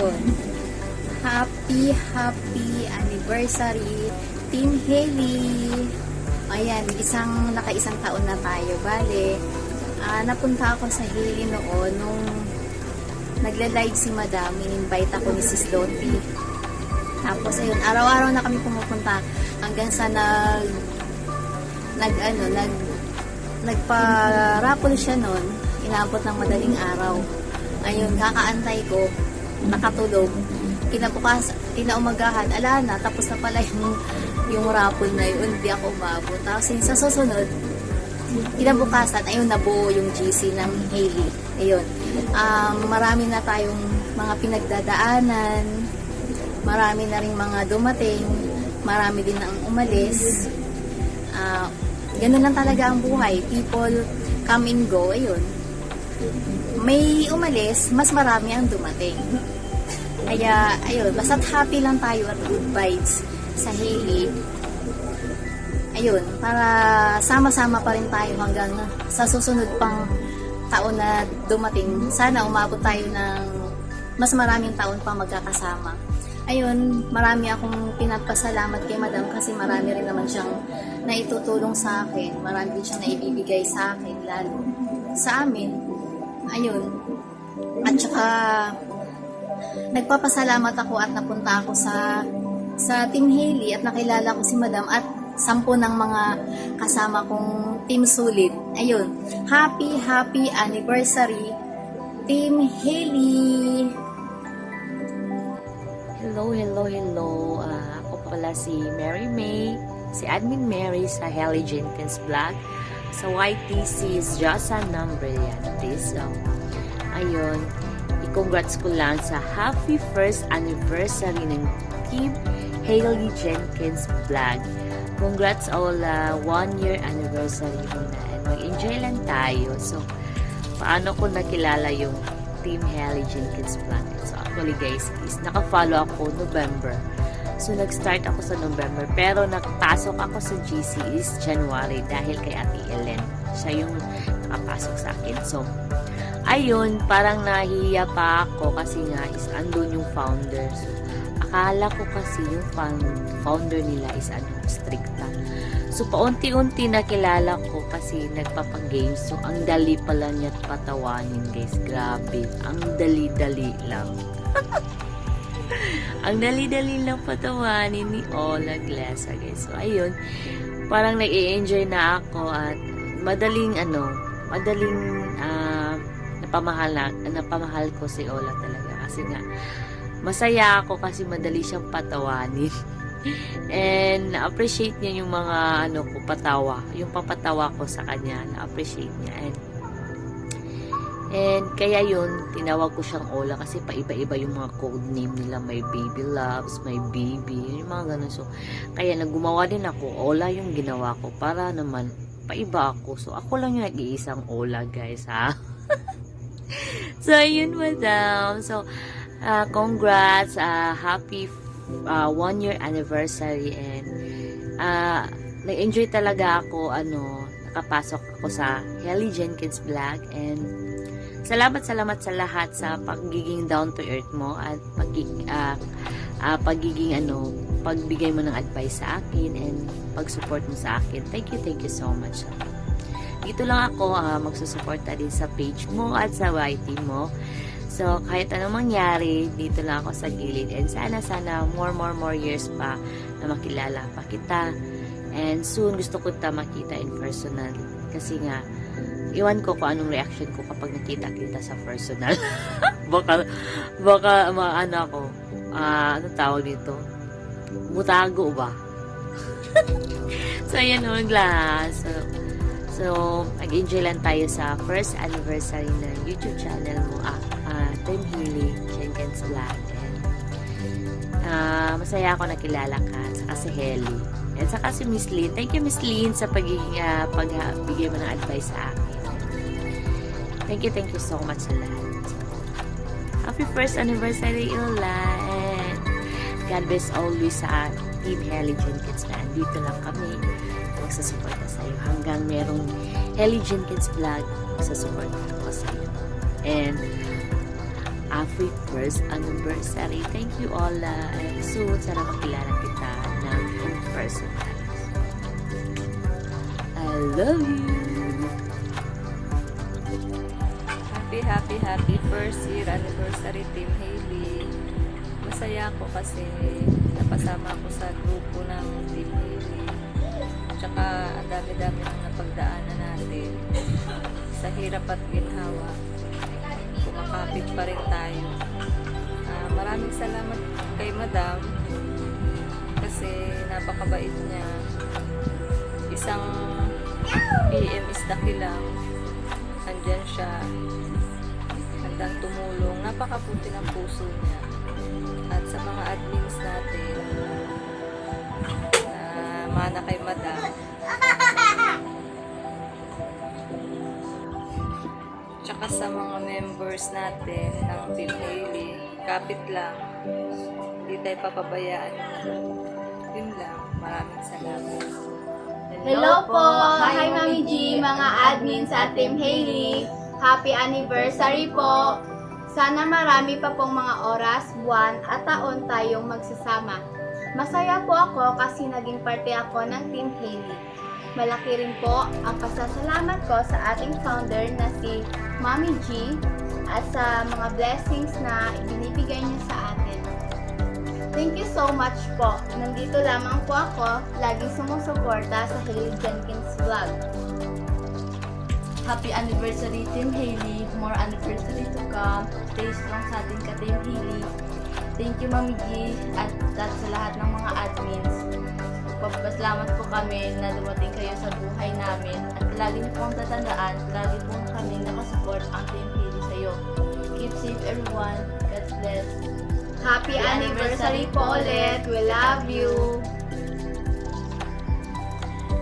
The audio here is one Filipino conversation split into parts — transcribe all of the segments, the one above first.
ayun. Happy anniversary, Team Haley. Ayan, nakaisang taon na tayo. Bale, napunta ako sa Haley noon nung nagla-live si Madam. In-invite ako ni Sis Dottie. Tapos ayun, araw-araw na kami pumupunta hanggang sa nagpa-raffle siya noon. Inabot ng madaling araw. Ayun, kakaantay ko, nakatulog. Kinaumagahan, ala na, tapos na pala yung raffle na yun, hindi ako umabot. Tapos sa susunod, kinabukasan, ayun, nabuo yung GC ng Haley. Ayun, marami na tayong mga pinagdadaanan, marami na rin mga dumating, marami din ang umalis. Ganun lang talaga ang buhay. People come and go, ayun. May umalis, mas marami ang dumating. Kaya, ayun, basta't happy lang tayo at good vibes sa Haley. Ayun, para sama-sama pa rin tayo hanggang sa susunod pang taon na dumating. Sana umabot tayo ng mas maraming taon pa magkakasama. Ayun, marami akong pinagpasalamat kay Madam kasi marami rin naman siyang naitutulong sa akin. Marami din siyang naibibigay sa akin, lalo sa amin. Ayun. At saka, nagpapasalamat ako at napunta ako sa Team Haley at nakilala ko si Madam at 10 ng mga kasama kong Team Sulit. Ayun. Happy anniversary, Team Haley! Hello. Ako pala si Mary May, si Admin Mary sa Haley Jenkins Vlog. Sa YTC is Josa Brillantes. Ayun, i-congrats ko lang sa happy first anniversary ng Team Haley Jenkins Vlog. Congrats all 1 year anniversary mo na. And mag-enjoy lang tayo. So, paano ko nakilala yung Team Haley Jenkins Vlog? So, actually guys, is naka-follow ako November. So, nag-start ako sa November. Pero, nakapasok ako sa GC is January dahil kay Ate Ellen. Siya yung nakapasok sa akin. So, ayun, parang nahihiya pa ako kasi nga is andun yung founder. So, akala ko kasi yung founder nila is stricta. So, paunti-unti nakilala ko kasi nagpapag-games. So, ang dali pala niya patawanin, guys. Grabe. Ang dali-dali lang. Ang dali-dali lang patawanin ni Ola Glesa, guys. So, ayun. Parang nag-i-enjoy na ako at madaling napamahal ko si Ola talaga. Kasi nga, masaya ako kasi madali siyang patawanin. And na-appreciate niya yung mga patawa. Yung papatawa ko sa kanya, na-appreciate niya. And kaya yun, tinawag ko siyang Ola kasi paiba-iba yung mga code name nila. May Baby Loves, may Baby, yung mga ganun. So, kaya naggumawa din ako. Ola yung ginawa ko para naman paiba ako. So, ako lang yung nag-iisang Ola, guys, ha? So, yun, Madam. So, congrats, happy 1 year anniversary, and nag-enjoy talaga ako, nakapasok ako sa Haley Jenkins Vlog, and salamat sa lahat sa pagiging down to earth mo at pagbigay mo ng advice sa akin and pag-support mo sa akin. Thank you so much. Dito lang ako magsusuporta din sa page mo at sa YT mo. So, kahit anong mangyari, dito lang ako sa gilid. And sana more years pa na makilala pa kita. And soon, gusto ko makita in personal. Kasi nga, iwan ko kung anong reaction ko kapag nakita kita sa personal. baka ako, anong tawag dito? Mutago ba? So, ayan lang. So, mag-enjoy lang tayo sa first anniversary ng YouTube channel mo, Team Haley Jenkins Vlog. And masaya ako nakilala ka, saka si Haley. And saka si Miss Lynn. Thank you, Miss Lynn, sa pagbigay mo ng advice sa akin. Thank you so much sa lahat. Happy first anniversary, Ula. And God bless always sa Team Haley Jenkins na andito lang kami. Magsasuporta sa iyo. Hanggang merong Haley Jenkins Vlog, magsasuporta ako sa iyo. And happy first anniversary. Thank you all. And soon, sana makilala kita ng personal. I love you! Happy first year anniversary Team Hailey. Masaya ako kasi napasama ako sa grupo ng Team Hailey. Tsaka ang dami-dami ng napagdaanan natin. Sa hirap at ginhawa, kumakapit pa rin tayo. Maraming salamat kay Madam kasi napakabait niya. Isang EMS dakilang andyan siya, handang tumulong. Napakabuti ng puso niya. At sa mga admins natin na mana kay Madam, tsaka sa mga members natin ng Team Hailey, kapit lang, hindi tayo papabayaan. Yun lang, maraming salamat. Hello po! Hi Mami G, mga admin sa Team Hailey. Happy anniversary po! Sana marami pa pong mga oras, buwan at taon tayong magsasama. Masaya po ako kasi naging parte ako ng Team Hailey. Malaki rin po ang pasasalamat ko sa ating founder na si Mami G at sa mga blessings na ibinibigay niya sa atin. Thank you so much po. Nandito lamang po ako, laging sumusuporta sa Hailey Jenkins Vlog. Happy anniversary Team Hailey. More anniversary to come. Stay strong sa ating ka-Team Hailey. Thank you Mami G at sa lahat ng mga admins. Papasalamat po kami na dumating kayo sa buhay namin at lagi niyo pong tatandaan, lagi pong kami nakasupport ang Team Hailey sa iyo. Keep safe everyone. God bless. Happy anniversary po ulit. We love you.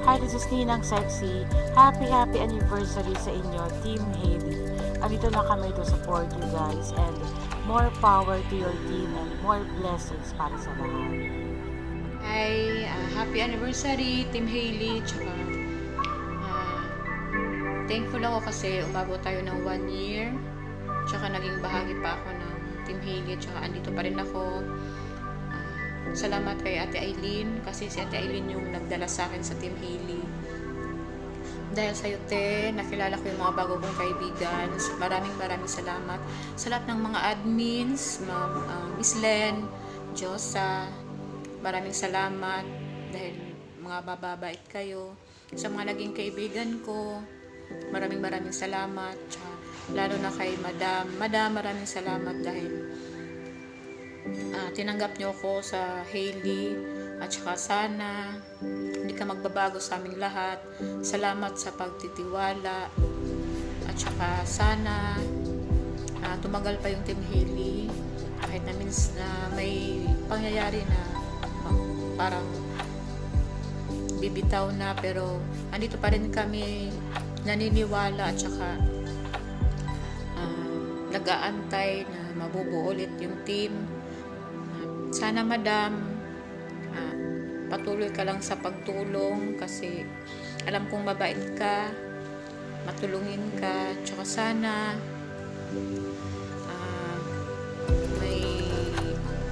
Hi, this is Ninang Sexy. Happy anniversary sa inyo, Team Hailey. Andito na kami to support you guys and more power to your team and more blessings para sa lahat. Hi, happy anniversary Team Hailey. Tsaka thankful ako kasi umabot tayo ng 1 year. Tsaka naging bahagi pa ako ng Team Hailey. Tsaka andito pa rin ako. Salamat kay Ate Aileen kasi si Ate Aileen yung nagdala sa akin sa Team Hailey. Dahil sa iyo, te, nakilala ko yung mga bago kong kaibigan. Maraming salamat sa lahat ng mga admins, Miss Len, Josa. Maraming salamat dahil mga bababait kayo. Sa mga naging kaibigan ko, maraming salamat. Tsaka, lalo na kay Madam, maraming salamat dahil tinanggap niyo ako sa Hailey at saka sana hindi ka magbabago sa aming lahat. Salamat sa pagtitiwala at saka sana tumagal pa yung Team Hailey kahit na may pangyayari na parang bibitaw na, pero andito pa rin kami naniniwala at saka nag-aantay na mabubuo ulit yung team. Sana Madam, patuloy ka lang sa pagtulong kasi alam kong mabait ka, matulungin ka, tsaka sana may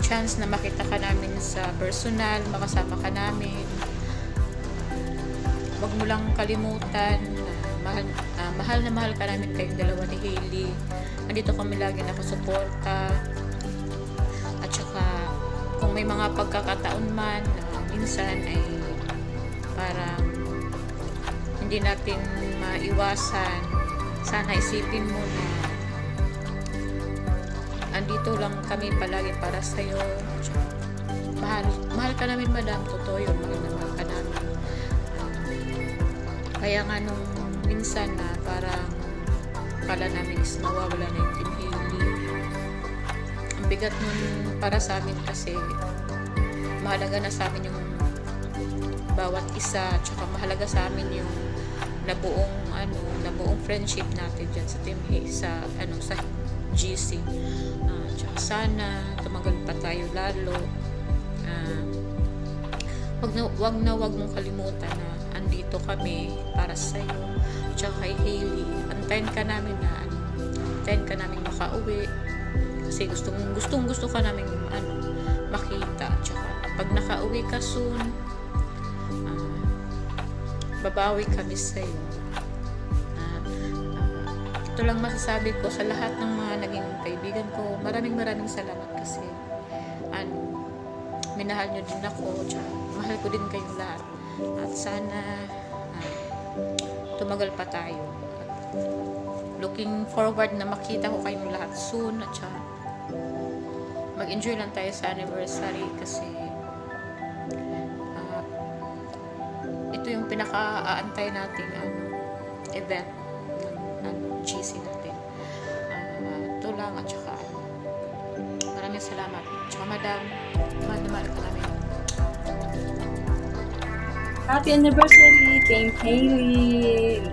chance na makita ka namin sa personal, makasama ka namin. Huwag mo lang kalimutan na mahal na mahal ka namin kayong dalawa ni Hailey. Andito kami lagi nakasuporta. At saka kung may mga pagkakataon man na minsan ay parang hindi natin maiwasan, sana isipin mo na andito lang kami palagi para sa'yo. Mahal ka namin Madam, totoo yun, mahal ka namin. Kaya nga nung minsan na parang kala namin is mawawala na yung Team Hailey, ang bigat nun para sa amin kasi mahalaga na sa amin yung bawat isa, tsaka mahalaga sa amin yung nabuong friendship natin dyan sa Team Hailey, sa GC. Tsaka sana tumagal pa tayo lalo. Wag mong kalimutan na andito kami para sa iyo. Tsaka kay Hailey, antayin ka namin makauwi Kasi gustong gusto ka namin makita. Tsaka pag nakauwi ka soon, babawi kami sa'yo. Ito lang masasabi ko sa lahat ng mga naging kaibigan ko. Maraming salamat kasi minahal nyo din ako. Tsaka mahal ko din kayong lahat. At sana tumagal pa tayo. At looking forward na makita ko kayong lahat soon. At tsaka mag-enjoy lang tayo sa anniversary kasi ito yung pinaka-aantay nating event ng GC natin. Ito lang at saka maraming salamat. Tsaka madam, mahal ko namin. Happy anniversary, Team Hailey!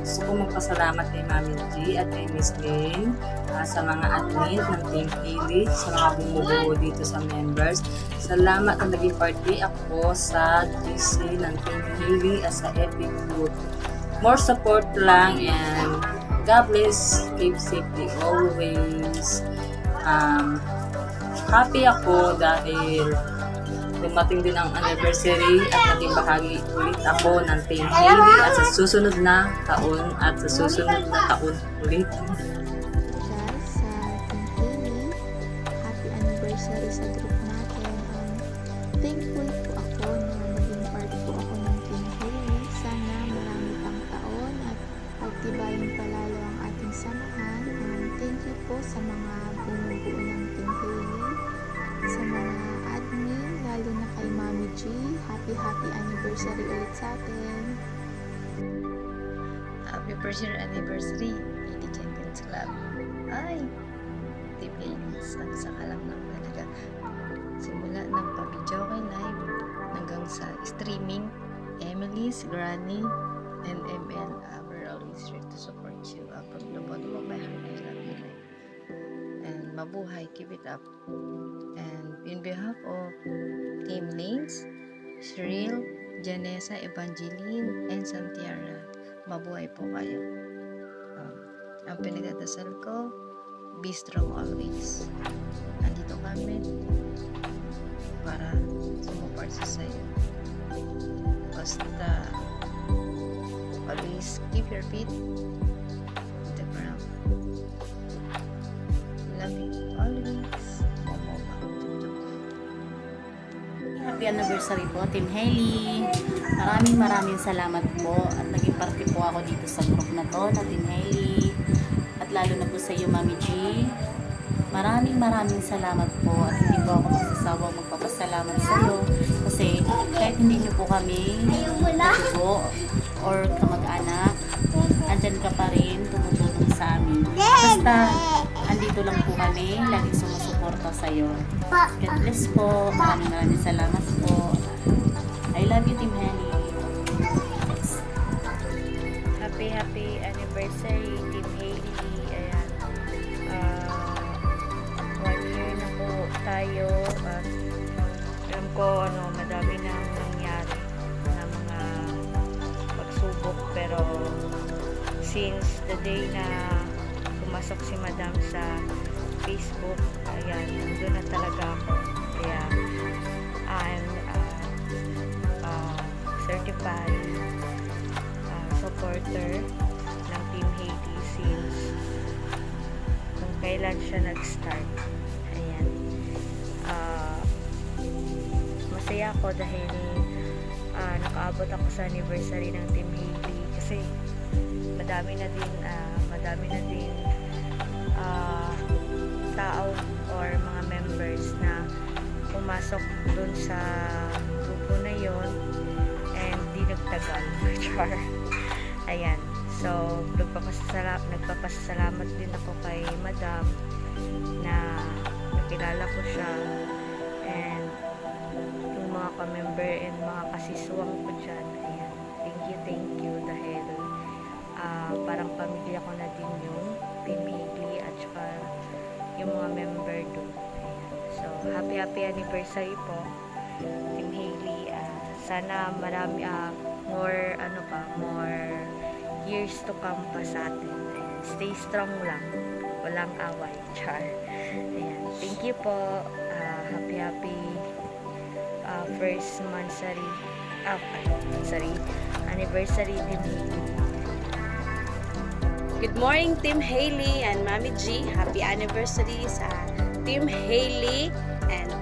Gusto ko magpasalamat kay Mami G at kay Miss Lynn sa mga admin ng Team Hailey, sa mga bumubuo dito sa members. Salamat na naging party ako sa GC ng Team Hailey at sa Epic Group. More support lang and God bless, keep safety always. Happy ako dahil dumating din ang anniversary at naging bahagi ulit ako ng Team Hailey at sa susunod na taon ulit. Guys, sa Team Hailey, happy anniversary sa group natin. Thankful po ako na naging part po ako ng Team Hailey. Sana marami pang taon at pagtibayin palalo ang ating samahan. Thank you po sa mga bumubuo ng Team Hailey, sa mga admin, lalo na kay Mami G. Happy anniversary ulit sa atin. Happy first year anniversary, Hailey Jenkins Club. Ay, Team Hailey, sa lang talaga. Simula ng pa-video kay live hanggang sa streaming, Emily's, Granny, and ML, we're always here to support you. From the bottom of my heart, I love you. And mabuhay, keep it up. And in behalf of Team Lanes, Cheryl, Janessa, Evangeline, and Santiara, mabuhay po kayo. Ang pinagdadasal ko, be strong always. Andito kami para sumuport sa sayo. Basta always keep your feet on the ground. Love you always. Happy anniversary po, Team Hailey. Maraming salamat po at naging parte po ako dito sa group na to na Team Hailey. At lalo na po sa iyo, Mami G. Maraming salamat po at hindi po ako magsasawang magpapasalamat sa iyo kasi kahit hindi niyo po kami po or kamag-anak, andyan ka pa rin tumutulong sa amin. Basta andito lang po kami, laging sumusuporta sa iyo. God bless po. Maraming salamat po. I love you, Team Hailey. Happy anniversary, Team Hailey. Ayan. 1 year na po tayo at alam ko madami nang nangyari na mga pagsubok, pero since the day na pumasok si Madam sa Facebook, ayan, nandun na talaga ako. Kaya I'm certified supporter ng Team Hailey since kung kailan siya nag-start. Ayan. Masaya ako dahil nakaabot ako sa anniversary ng Team Hailey kasi madami na din tao or mga members na pumasok dun sa grupo na yon and di nagtagal. Char. Ayan. So, nagpapasalamat din ako kay Madam na nakilala ko siya and yung mga ka-member and mga kasiswang ko dyan. Ayan. Thank you dahil parang pamilya ko na din yung Team Hailey at saka yung mga member doon. So, happy anniversary po, Team Hailey. Sana marami more years to come pa sa atin. Stay strong lang. walang away. Char. Ayan. Thank you po. Happy first monthsary. Anniversary Team Hailey. Good morning, Team Hailey and Mami G. Happy anniversary sa Team Hailey. And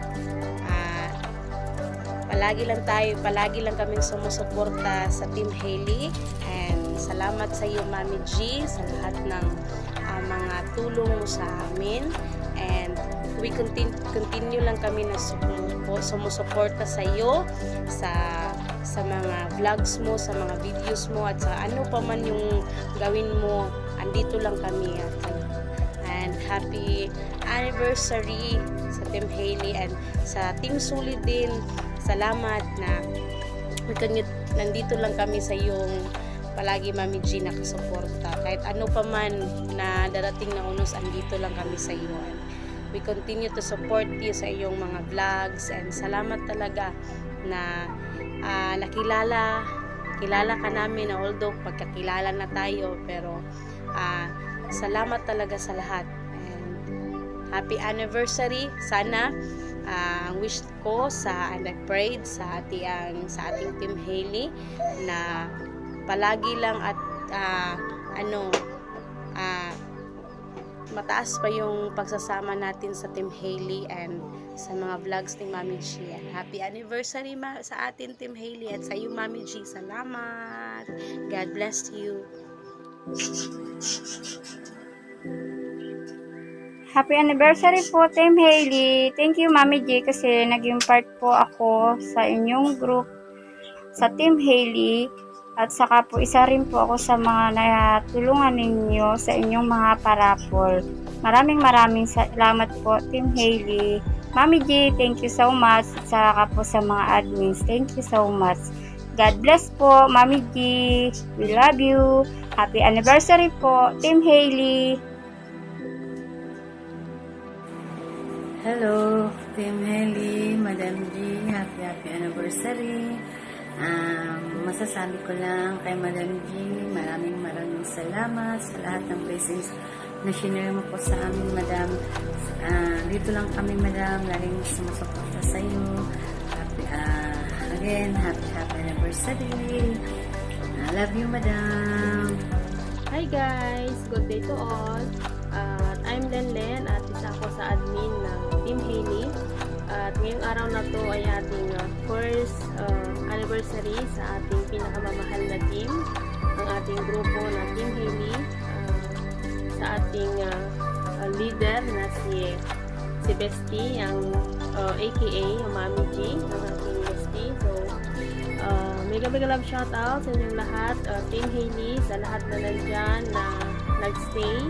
palagi lang kaming sumusuporta sa Team Hailey. And salamat sa iyo, Mami G, sa lahat ng mga tulong mo sa amin. And we continue lang kami na sumusuporta sa iyo sa mga vlogs mo, sa mga videos mo, at sa ano pa man yung gawin mo, andito lang kami. And happy anniversary sa Team Hailey and sa Team Sulit din. Salamat na nandito lang kami sa iyong palagi, Mami G, nakasuporta. Kahit ano pa man na darating na unos, andito lang kami sa iyo. And we continue to support you sa iyong mga vlogs. And salamat talaga na nakilala ka namin, na although pagkakilala na tayo, pero salamat talaga sa lahat. And happy anniversary. Sana ang wish ko and I prayed sa ating Team Hailey na palagi lang at mataas pa yung pagsasama natin sa Team Hailey and sa mga vlogs ni Mami G. And happy anniversary sa atin, Team Hailey, at sa iyo, Mami G. Salamat. God bless you. Happy anniversary po, Team Hailey. Thank you, Mami G, kasi naging part po ako sa inyong group sa Team Hailey. At saka po, isa rin po ako sa mga natulungan ninyo sa inyong mga parapol. Maraming salamat po, Team Hailey. Mami G, thank you so much. At saka po sa mga admins, thank you so much. God bless po, Mami G. We love you. Happy anniversary po, Team Hailey. Hello, Team Hailey, Madam G. Happy anniversary. Masasabi ko lang kay Madam G, maraming salamat sa lahat ng blessings na shinare mo po sa amin, Madam. Dito lang kami, Madam, laging sumusuporta sa iyo. Again, happy anniversary. I love you, Madam. Hi guys! Good day to all. I'm Lenlen at isa ako sa admin ng Team Hailey. At ngayong araw na to ay ating first anniversary sa ating pinakamamahal na team, ang ating grupo na Team Hailey, sa ating leader na si Bestie, ang aka Mami G, ang ating Bestie. So, mega love shoutout sa inyong lahat, Team Hailey, sa lahat na nandyan na nagstay,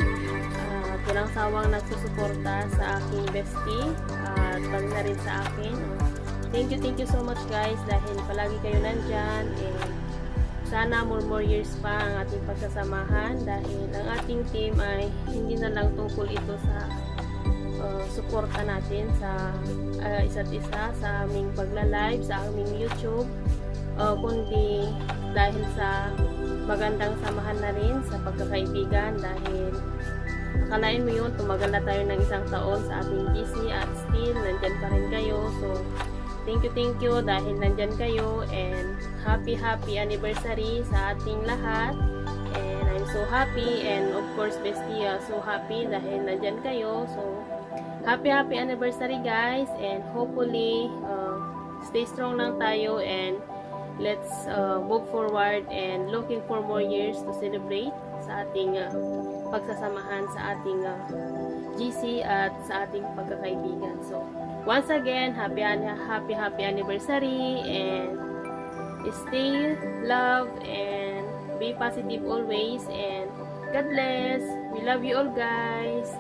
walang sawang nagsusuporta sa aking Bestie, at pag na rin sa akin. Thank you so much guys, dahil palagi kayo nandyan, and sana more years pa ang ating pagsasamahan, dahil ang ating team ay hindi na lang tungkol ito sa suporta natin sa isa't isa sa aming pagla-live, sa aming YouTube, kundi dahil sa magandang samahan na rin sa pagkakaibigan, dahil akalain mo yun, tumagal na tayo ng 1 taon sa ating GC at still nandyan pa rin kayo. So thank you dahil nandyan kayo, and happy anniversary sa ating lahat. And I'm so happy, and of course Bestie, so happy dahil nandyan kayo. So happy anniversary guys, and hopefully stay strong lang tayo, and let's move forward and looking for more years to celebrate sa ating pagsasamahan sa ating GC at sa ating pagkakaibigan. So once again, happy anniversary, and stay love and be positive always, and God bless. We love you all guys.